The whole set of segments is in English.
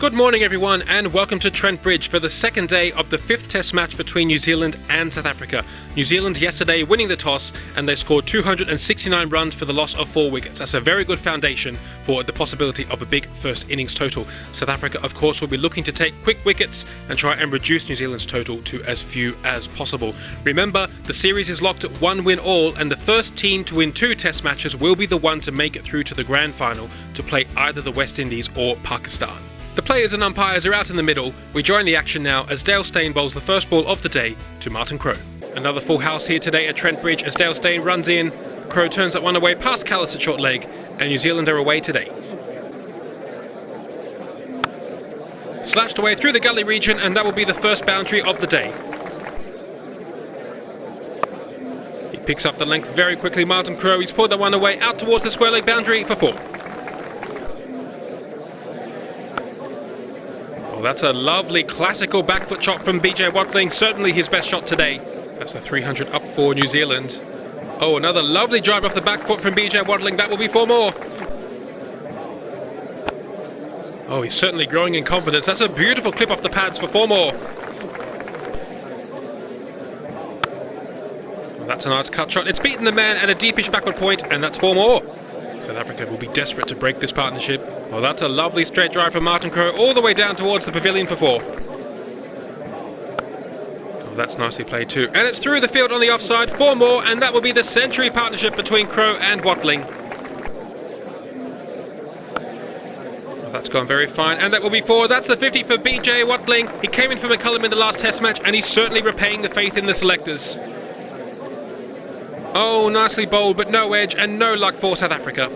Good morning everyone and welcome to Trent Bridge for the second day of the fifth test match between New Zealand and South Africa. New Zealand yesterday winning the toss and they scored 269 runs for the loss of 4 wickets. That's a very good foundation for the possibility of a big first innings total. South Africa of course will be looking to take quick wickets and try and reduce New Zealand's total to as few as possible. Remember, the series is locked at 1 win all and the first team to win 2 test matches will be the one to make it through to the grand final to play either the West Indies or Pakistan. The players and umpires are out in the middle. We join the action now as Dale Steyn bowls the first ball of the day to Martin Crowe. Another full house here today at Trent Bridge as Dale Steyn runs in. Crowe turns that one away past Callis at short leg and New Zealand are away today. Slashed away through the gully region and that will be the first boundary of the day. He picks up the length very quickly, Martin Crowe. He's pulled that one away out towards the square leg boundary for 4. That's a lovely classical back foot shot from BJ Watling, certainly his best shot today. That's the 300 up for New Zealand. Oh, another lovely drive off the back foot from BJ Watling, that will be 4 more. Oh, he's certainly growing in confidence. That's a beautiful clip off the pads for 4 more. Well, that's a nice cut shot. It's beaten the man at a deepish backward point and that's 4 more. South Africa will be desperate to break this partnership. Well, that's a lovely straight drive from Martin Crowe all the way down towards the pavilion for 4. Oh, that's nicely played too. And it's through the field on the offside, 4 more, and that will be the century partnership between Crowe and Watling. Well, that's gone very fine, and that will be 4. That's the 50 for BJ Watling. He came in for McCullum in the last test match, and he's certainly repaying the faith in the selectors. Oh, nicely bowled, but no edge and no luck for South Africa.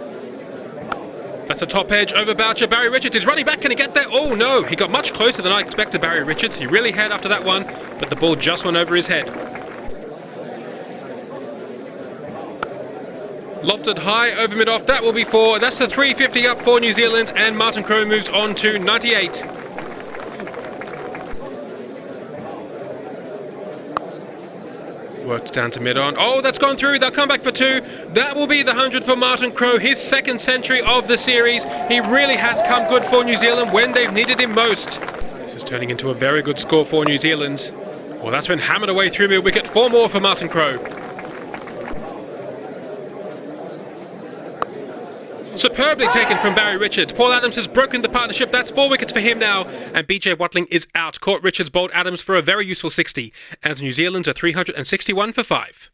That's a top edge over Boucher. Barry Richards is running back. Can he get there? Oh no, he got much closer than I expected, Barry Richards. He really had after that one, but the ball just went over his head. Lofted high over mid-off. That will be 4. That's the 350 up for New Zealand, and Martin Crowe moves on to 98. Worked down to mid-on. Oh, that's gone through. They'll come back for 2. That will be the 100 for Martin Crowe, his second century of the series. He really has come good for New Zealand when they've needed him most. This is turning into a very good score for New Zealand. Well, that's been hammered away through mid-wicket. 4 more for Martin Crowe. Superbly taken from Barry Richards. Paul Adams has broken the partnership. That's 4 wickets for him now. And BJ Watling is out. Caught Richards bowled Adams for a very useful 60. And New Zealand are 361 for 5.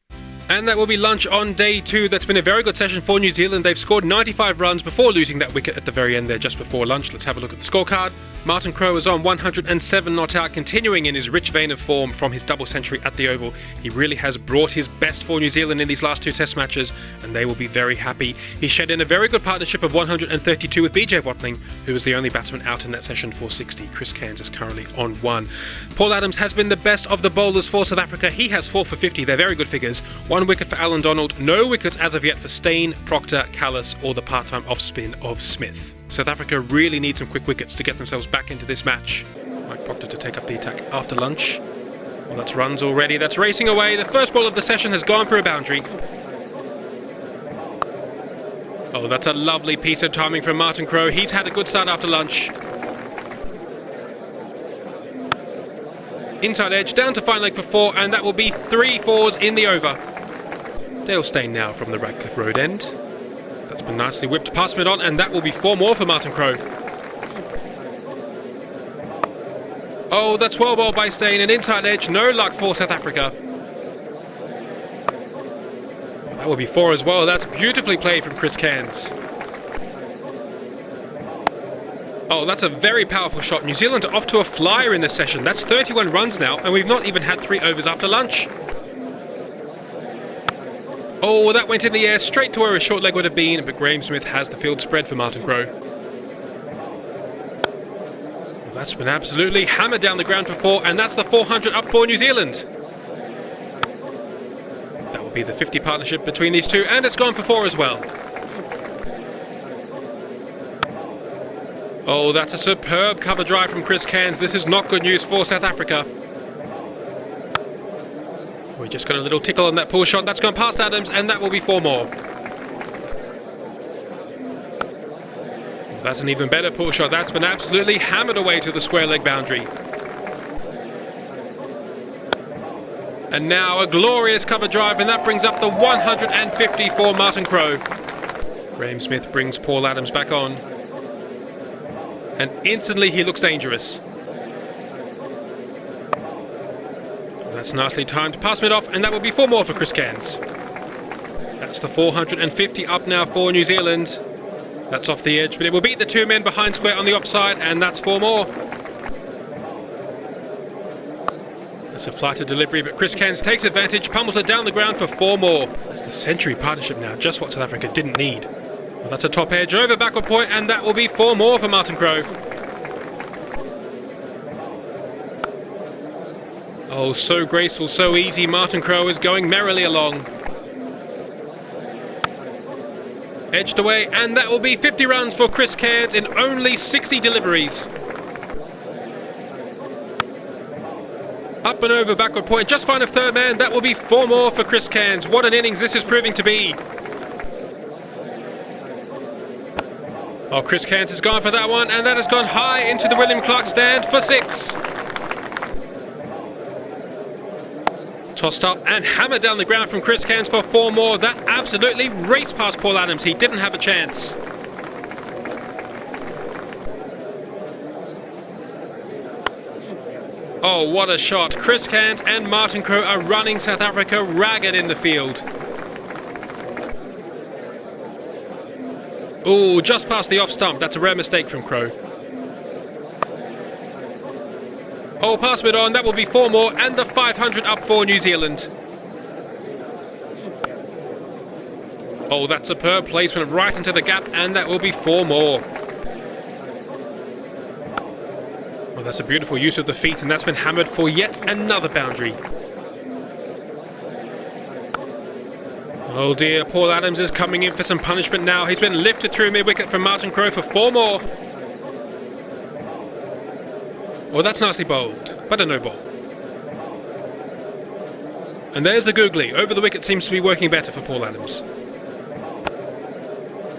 And that will be lunch on day 2. That's been a very good session for New Zealand. They've scored 95 runs before losing that wicket at the very end there just before lunch. Let's have a look at the scorecard. Martin Crowe is on 107 not out, continuing in his rich vein of form from his double century at the Oval. He really has brought his best for New Zealand in these last 2 test matches and they will be very happy. He shed in a very good partnership of 132 with BJ Watling, who was the only batsman out in that session for 60. Chris Cairns is currently on 1. Paul Adams has been the best of the bowlers for South Africa. He has 4 for 50. They're very good figures. 1 wicket for Alan Donald. No wickets as of yet for Steyn, Proctor, Callis or the part-time off-spin of Smith. South Africa really need some quick wickets to get themselves back into this match. Mike Proctor to take up the attack after lunch. Well, that's runs already. That's racing away. The first ball of the session has gone for a boundary. Oh, that's a lovely piece of timing from Martin Crowe. He's had a good start after lunch. Inside edge, down to fine leg for 4, and that will be 3 4s in the over. Dale Steyn now from the Radcliffe Road end. That's been nicely whipped past mid-on, and that will be 4 more for Martin Crowe. Oh, that's well bowled by Steyn, an inside edge, no luck for South Africa. That will be 4 as well. That's beautifully played from Chris Cairns. Oh, that's a very powerful shot. New Zealand are off to a flyer in this session. That's 31 runs now, and we've not even had 3 overs after lunch. Oh, that went in the air straight to where his short leg would have been, but Graham Smith has the field spread for Martin Crowe. Well, that's been absolutely hammered down the ground for 4, and that's the 400 up for New Zealand. That will be the 50 partnership between these two, and it's gone for 4 as well. Oh, that's a superb cover drive from Chris Cairns. This is not good news for South Africa. We just got a little tickle on that pull shot. That's gone past Adams, and that will be 4 more. That's an even better pull shot. That's been absolutely hammered away to the square leg boundary. And now a glorious cover drive, and that brings up the 150 for Martin Crowe. Graham Smith brings Paul Adams back on. And instantly he looks dangerous. That's nicely timed. Pass mid off, and that will be 4 more for Chris Cairns. That's the 450 up now for New Zealand. That's off the edge, but it will beat the 2 men behind square on the offside, and that's 4 more. That's a flighted delivery, but Chris Cairns takes advantage, pummels it down the ground for 4 more. That's the century partnership now, just what South Africa didn't need. Well, that's a top edge over backward point, and that will be 4 more for Martin Crowe. Oh, so graceful, so easy. Martin Crowe is going merrily along. Edged away, and that will be 50 runs for Chris Cairns in only 60 deliveries. Up and over backward point, just fine of 3rd man. That will be 4 more for Chris Cairns. What an innings this is proving to be. Oh, Chris Cairns has gone for that one, and that has gone high into the William Clark stand for 6. Tossed up and hammered down the ground from Chris Cairns for 4 more. That absolutely raced past Paul Adams. He didn't have a chance. Oh, what a shot. Chris Cairns and Martin Crowe are running South Africa ragged in the field. Oh, just past the off stump. That's a rare mistake from Crowe. Oh, pass mid on, that will be 4 more, and the 500 up for New Zealand. Oh, that's a superb placement right into the gap, and that will be 4 more. Well, that's a beautiful use of the feet, and that's been hammered for yet another boundary. Oh dear, Paul Adams is coming in for some punishment now. He's been lifted through mid-wicket from Martin Crowe for 4 more. Well, that's nicely bowled, but a no ball. And there's the googly. Over the wicket seems to be working better for Paul Adams.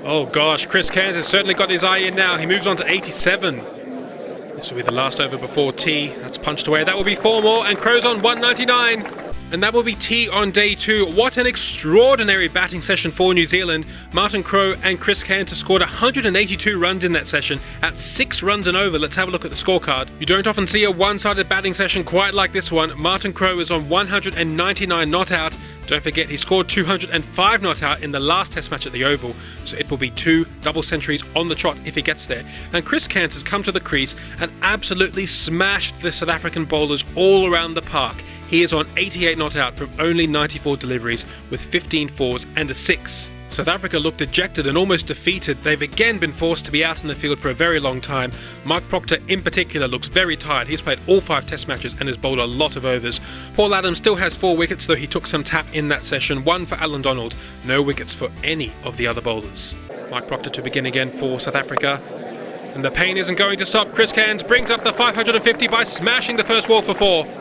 Oh gosh, Chris Cairns has certainly got his eye in now. He moves on to 87. This will be the last over before tea. That's punched away. That will be 4 more, and Crowe's on 199. And that will be tea on day 2. What an extraordinary batting session for New Zealand. Martin Crowe and Chris Cairns have scored 182 runs in that session at 6 runs and over. Let's have a look at the scorecard. You don't often see a one-sided batting session quite like this one. Martin Crowe is on 199 not out. Don't forget he scored 205 not out in the last test match at the Oval, so it will be 2 double centuries on the trot if he gets there. And Chris Cairns has come to the crease and absolutely smashed the South African bowlers all around the park. He is on 88 not out from only 94 deliveries with 15 fours and a 6. South Africa looked dejected and almost defeated. They've again been forced to be out in the field for a very long time. Mike Proctor in particular looks very tired. He's played all 5 test matches and has bowled a lot of overs. Paul Adams still has 4 wickets, though he took some tap in that session. 1 for Alan Donald, no wickets for any of the other bowlers. Mike Proctor to begin again for South Africa. And the pain isn't going to stop. Chris Cairns brings up the 550 by smashing the first wall for 4.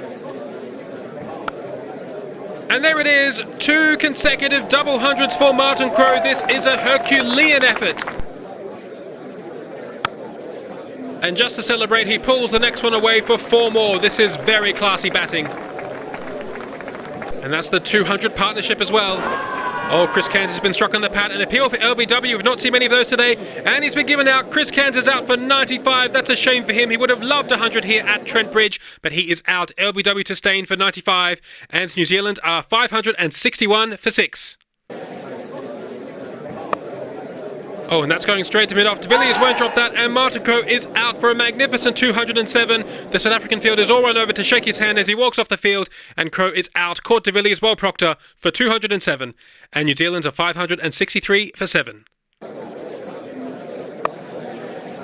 And there it is, 2 consecutive double hundreds for Martin Crowe. This is a Herculean effort. And just to celebrate, he pulls the next one away for 4 more. This is very classy batting. And that's the 200 partnership as well. Oh, Chris Cairns has been struck on the pad. An appeal for LBW. We've not seen many of those today. And he's been given out. Chris Cairns is out for 95. That's a shame for him. He would have loved 100 here at Trent Bridge, but he is out. LBW to Stain for 95. And New Zealand are 561 for 6. Oh, and that's going straight to mid-off. De Villiers won't drop that, and Martin Crowe is out for a magnificent 207. The South African field is all run over to shake his hand as he walks off the field, and Crowe is out. Caught De Villiers, well Proctor, for 207. And New Zealand are 563 for 7.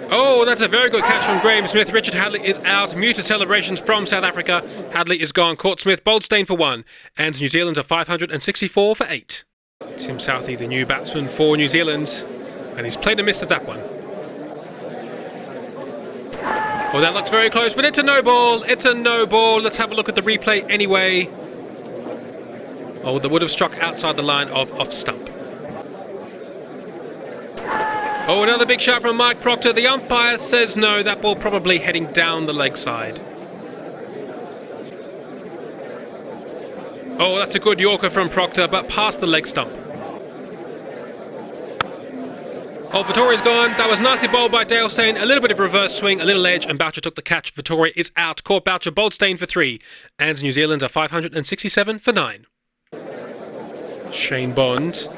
Oh, that's a very good catch from Graham Smith. Richard Hadley is out. Muted celebrations from South Africa. Hadley is gone. Caught Smith, bowled Stain for 1. And New Zealand are 564 for 8. Tim Southey, the new batsman for New Zealand. And he's played a miss at that one. Oh, that looks very close, but it's a no ball. It's a no ball. Let's have a look at the replay anyway. Oh, that would have struck outside the line of off stump. Oh, another big shot from Mike Proctor. The umpire says no, that ball probably heading down the leg side. Oh, that's a good Yorker from Proctor, but past the leg stump. Oh, Vittoria's gone. That was nicely bowled by Dale Steyn. A little bit of reverse swing, a little edge, and Boucher took the catch. Vittoria is out. Caught Boucher, bowled Steyn for 3. And New Zealand are 567 for 9. Shane Bond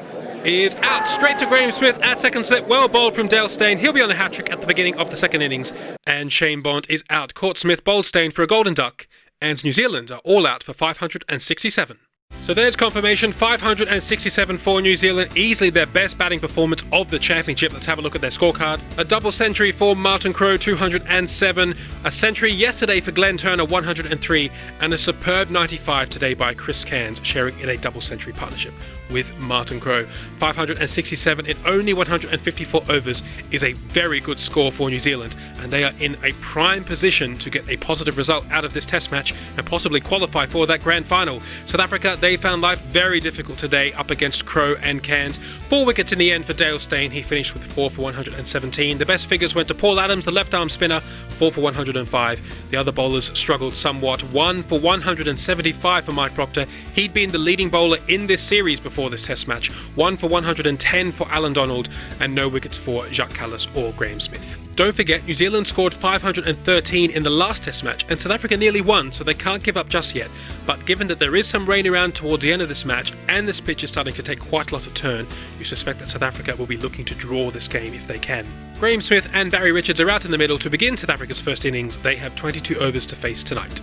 is out straight to Graham Smith at second slip. Well bowled from Dale Steyn. He'll be on a hat-trick at the beginning of the second innings. And Shane Bond is out. Caught Smith, bowled Steyn for a golden duck. And New Zealand are all out for 567. So there's confirmation, 567 for New Zealand, easily their best batting performance of the championship. Let's have a look at their scorecard. A double century for Martin Crowe, 207. A century yesterday for Glenn Turner, 103. And a superb 95 today by Chris Cairns, sharing in a double century partnership with Martin Crowe. 567 in only 154 overs is a very good score for New Zealand, and they are in a prime position to get a positive result out of this test match and possibly qualify for that grand final. South Africa, they found life very difficult today up against Crowe and Cairns. 4 wickets in the end for Dale Steyn. He finished with 4 for 117. The best figures went to Paul Adams, the left-arm spinner, 4 for 105. The other bowlers struggled somewhat. 1 for 175 for Mike Proctor. He'd been the leading bowler in this series before this test match. 1 for 110 for Alan Donald, and no wickets for Jacques Kallis or Graham Smith. Don't forget, New Zealand scored 513 in the last test match, and South Africa nearly won, so they can't give up just yet. But given that there is some rain around towards the end of this match, and this pitch is starting to take quite a lot of turn, you suspect that South Africa will be looking to draw this game if they can. Graham Smith and Barry Richards are out in the middle to begin South Africa's first innings. They have 22 overs to face tonight.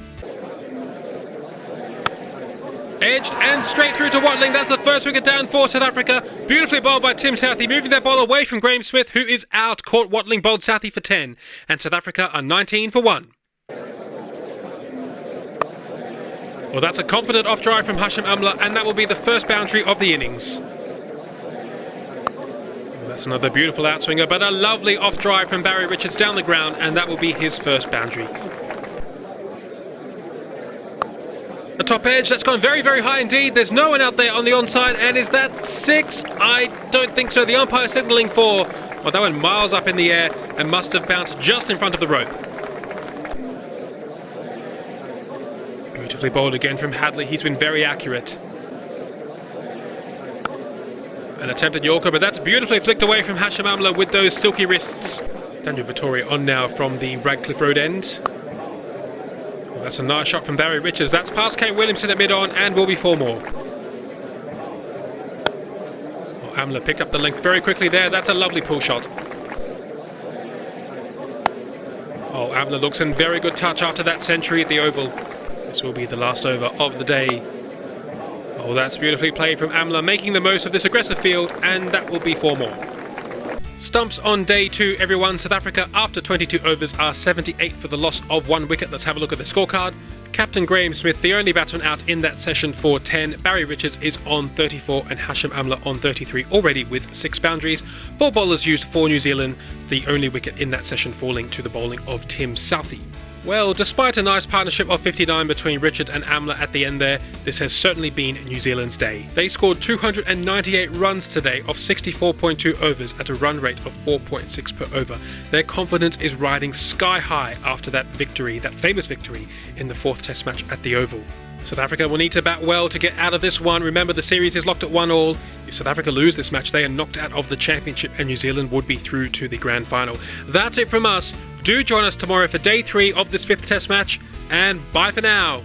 Edged and straight through to Watling. That's the first wicket down for South Africa. Beautifully bowled by Tim Southey, moving their ball away from Graham Smith, who is out. Caught Watling, bowled Southey for 10. And South Africa are 19 for 1. Well, that's a confident off-drive from Hashim Amla, and that will be the first boundary of the innings. That's another beautiful outswinger, but a lovely off-drive from Barry Richards down the ground, and that will be his first boundary. The top edge, that's gone very, very high indeed. There's no one out there on the onside, and is that 6? I don't think so. The umpire signalling 4. Well, that went miles up in the air and must have bounced just in front of the rope. Beautifully bowled again from Hadley. He's been very accurate. An attempted Yorker, but that's beautifully flicked away from Hashim Amla with those silky wrists. Daniel Vittoria on now from the Radcliffe Road end. Well, that's a nice shot from Barry Richards. That's past Kane Williamson at mid-on and will be 4 more. Well, Amla picked up the length very quickly there. That's a lovely pull shot. Oh, Amla looks in very good touch after that century at the Oval. This will be the last over of the day. Oh, that's beautifully played from Amla, making the most of this aggressive field, and that will be 4 more. Stumps on day 2, everyone. South Africa, after 22 overs, are 78 for the loss of 1 wicket. Let's have a look at the scorecard. Captain Graham Smith, the only batsman out in that session for 10. Barry Richards is on 34 and Hashim Amla on 33, already with 6 boundaries. 4 bowlers used for New Zealand, the only wicket in that session falling to the bowling of Tim Southey. Well, despite a nice partnership of 59 between Richard and Amla at the end there, this has certainly been New Zealand's day. They scored 298 runs today of 64.2 overs at a run rate of 4.6 per over. Their confidence is riding sky high after that victory, that famous victory in the 4th Test match at the Oval. South Africa will need to bat well to get out of this one. Remember, the series is locked at 1-all. If South Africa lose this match, they are knocked out of the championship and New Zealand would be through to the grand final. That's it from us. Do join us tomorrow for day 3 of this 5th Test match, and bye for now.